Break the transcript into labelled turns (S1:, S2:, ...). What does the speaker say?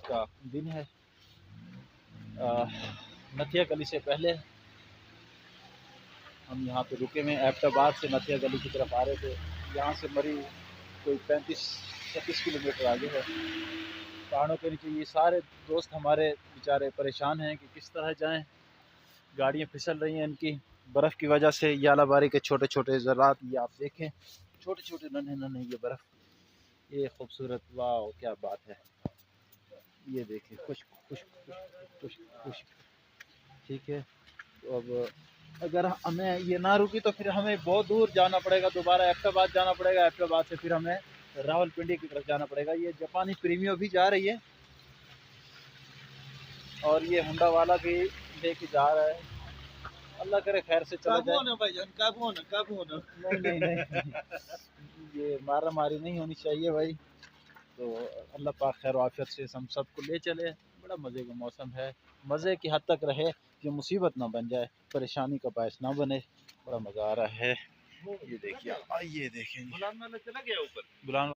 S1: का दिन है। नथिया गली से पहले हम यहाँ पे रुके में एबटाबाद से नथिया गली की तरफ आ रहे थे। यहाँ से मरी कोई 35-36 किलोमीटर आगे है, पहाड़ों के नीचे। ये सारे दोस्त हमारे बेचारे परेशान हैं कि किस तरह जाएं। गाड़ियाँ फिसल रही हैं इनकी बर्फ़ की वजह से। यालाबारी के छोटे छोटे ज़रात ये आप देखें, छोटे छोटे नन्हे नन्हे ये बर्फ़, ये खूबसूरत, वाह क्या बात है। ये देखिए खुश्क खुश्क खुश्क खुश्क खुश्क। ठीक है, तो अब अगर हमें ये ना रुकी तो फिर हमें बहुत दूर जाना पड़ेगा, दोबारा एबटाबाद जाना पड़ेगा। एबटाबाद से फिर हमें रावलपिंडी की तरफ जाना पड़ेगा। ये जापानी प्रीमियो भी जा रही है और ये हुंडा वाला भी लेके जा रहा है। अल्लाह करे खैर से चला जाए।
S2: भाईजान काबू होना।
S1: नहीं नहीं नहीं, ये मारा मारी नहीं होनी चाहिए भाई। तो अल्लाह पाक खैर आफियत से हम सबको ले चले। बड़ा मज़े का मौसम है, मज़े की हद तक रहे कि मुसीबत ना बन जाए, परेशानी का बायस ना बने। बड़ा मज़ा आ रहा है। ये देखिए, ये देखें, गुलाम वाला चला गया ऊपर। गुलाम